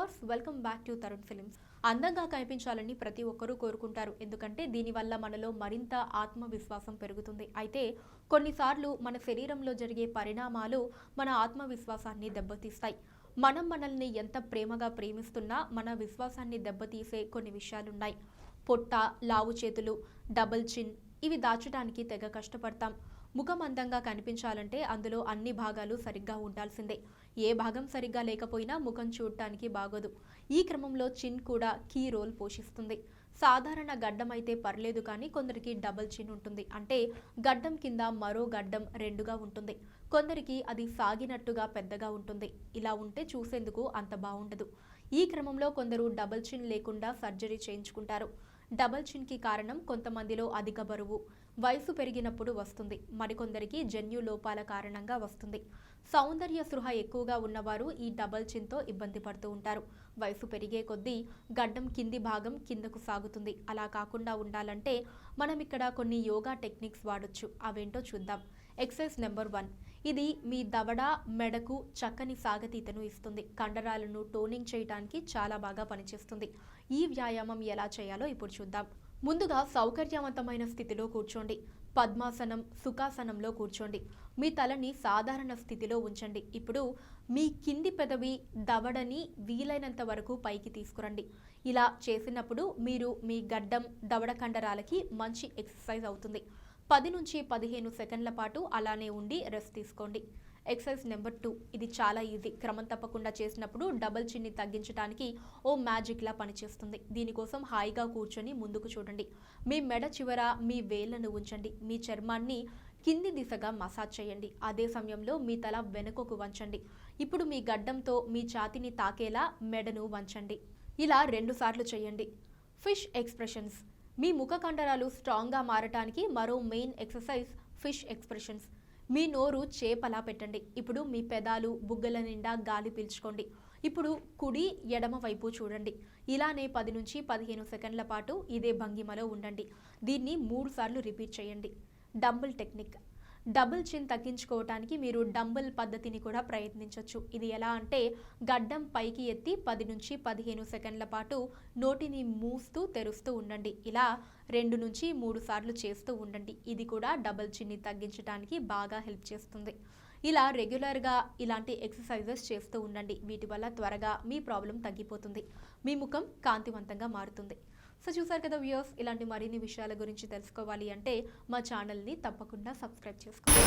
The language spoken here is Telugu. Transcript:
Viewers, welcome back to Tarun films. అందంగా కనిపించాలని ప్రతి ఒక్కరూ కోరుకుంటారు. ఎందుకంటే దీనివల్ల మనలో మరింత ఆత్మవిశ్వాసం పెరుగుతుంది. అయితే కొన్నిసార్లు మన శరీరంలో జరిగే పరిణామాలు మన ఆత్మవిశ్వాసాన్ని దెబ్బతీస్తాయి. మనం మనల్ని ఎంత ప్రేమగా ప్రేమిస్తున్నా మన విశ్వాసాన్ని దెబ్బతీసే కొన్ని విషయాలున్నాయి. పొట్ట, లావు చేతులు, డబుల్ చిన్ ఇవి దాచడానికి తెగ కష్టపడతాం. ముఖం అందంగా కనిపించాలంటే అందులో అన్ని భాగాలు సరిగ్గా ఉండాల్సిందే. ఏ భాగం సరిగ్గా లేకపోయినా ముఖం చూడటానికి బాగోదు. ఈ క్రమంలో చిన్ కూడా కీ రోల్ పోషిస్తుంది. సాధారణ గడ్డం అయితే పర్లేదు, కానీ కొందరికి డబుల్ చిన్ ఉంటుంది. అంటే గడ్డం కింద మరో గడ్డం రెండుగా ఉంటుంది. కొందరికి అది సాగినట్టుగా పెద్దగా ఉంటుంది. ఇలా ఉంటే చూసేందుకు అంత బాగుండదు. ఈ క్రమంలో కొందరు డబుల్ చిన్ లేకుండా సర్జరీ చేయించుకుంటారు. డబుల్ చిన్కి కారణం కొంతమందిలో అధిక బరువు, వయసు పెరిగినప్పుడు వస్తుంది. మరికొందరికి జన్యు లోపాల కారణంగా వస్తుంది. సౌందర్య స్పృహ ఎక్కువగా ఉన్నవారు ఈ డబుల్ చిన్తో ఇబ్బంది పడుతూ ఉంటారు. వయసు పెరిగే కొద్దీ గడ్డం కింది భాగం కిందకు సాగుతుంది. అలా కాకుండా ఉండాలంటే మనం ఇక్కడ కొన్ని యోగా టెక్నిక్స్ వాడొచ్చు. అవేంటో చూద్దాం. Exercise number 1. ఇది మీ దవడ, మెడకు చక్కని సాగతీతను ఇస్తుంది. కండరాలను టోనింగ్ చేయడానికి చాలా బాగా పనిచేస్తుంది. ఈ వ్యాయామం ఎలా చేయాలో ఇప్పుడు చూద్దాం. ముందుగా సౌకర్యవంతమైన స్థితిలో కూర్చోండి. పద్మాసనం, సుఖాసనంలో కూర్చోండి. మీ తలని సాధారణ స్థితిలో ఉంచండి. ఇప్పుడు మీ కింది పెదవి, దవడని వీలైనంత వరకు పైకి తీసుకురండి. ఇలా చేసినప్పుడు మీరు మీ గడ్డం, దవడ కండరాలకి మంచి ఎక్సర్సైజ్ అవుతుంది. 10 నుంచి 15 సెకండ్ల పాటు అలానే ఉండి రెస్ట్ తీసుకోండి. Exercise number 2. ఇది చాలా ఈజీ. క్రమం తప్పకుండా చేసినప్పుడు డబుల్ చిన్ని తగ్గించడానికి ఓ మ్యాజిక్లా పనిచేస్తుంది. దీనికోసం హాయిగా కూర్చొని ముందుకు చూడండి. మీ మెడ చివర మీ వేళ్లను ఉంచండి. మీ చర్మాన్ని కింది దిశగా మసాజ్ చేయండి. అదే సమయంలో మీ తల వెనుకకు వంచండి. ఇప్పుడు మీ గడ్డంతో మీ ఛాతీని తాకేలా మెడను వంచండి. ఇలా 2 సార్లు చేయండి. Fish expressions. మీ ముఖ కండరాలు స్ట్రాంగ్గా మారటానికి మరో మెయిన్ ఎక్సర్సైజ్ ఫిష్ ఎక్స్ప్రెషన్స్. మీ నోరు చేపలా పెట్టండి. ఇప్పుడు మీ పెదాలు, బుగ్గల నిండా గాలి పీల్చుకోండి. ఇప్పుడు కుడి, ఎడమ వైపు చూడండి. ఇలానే 10 నుంచి 15 సెకండ్ల పాటు ఇదే భంగిమలో ఉండండి. దీన్ని 3 సార్లు రిపీట్ చేయండి. Dumbbell technique. డబుల్ చిన్ తగ్గించుకోవటానికి మీరు డంబుల్ పద్ధతిని కూడా ప్రయత్నించవచ్చు. ఇది ఎలా అంటే గడ్డం పైకి ఎత్తి 10 నుంచి 15 సెకండ్ల పాటు నోటిని మూస్తూ తెరుస్తూ ఉండండి. ఇలా 2 నుంచి 3 సార్లు చేస్తూ ఉండండి. ఇది కూడా డబుల్ చిన్ని తగ్గించడానికి బాగా హెల్ప్ చేస్తుంది. ఇలా రెగ్యులర్గా ఇలాంటి ఎక్సర్సైజెస్ చేస్తూ ఉండండి. వీటి వల్ల త్వరగా మీ ప్రాబ్లం తగ్గిపోతుంది. మీ ముఖం కాంతివంతంగా మారుతుంది. సో చూసారు కదా వ్యూయర్స్, ఇలాంటి మరిన్ని విషయాల గురించి తెలుసుకోవాలి అంటే మా ఛానల్ని తప్పకుండా సబ్స్క్రైబ్ చేసుకోండి.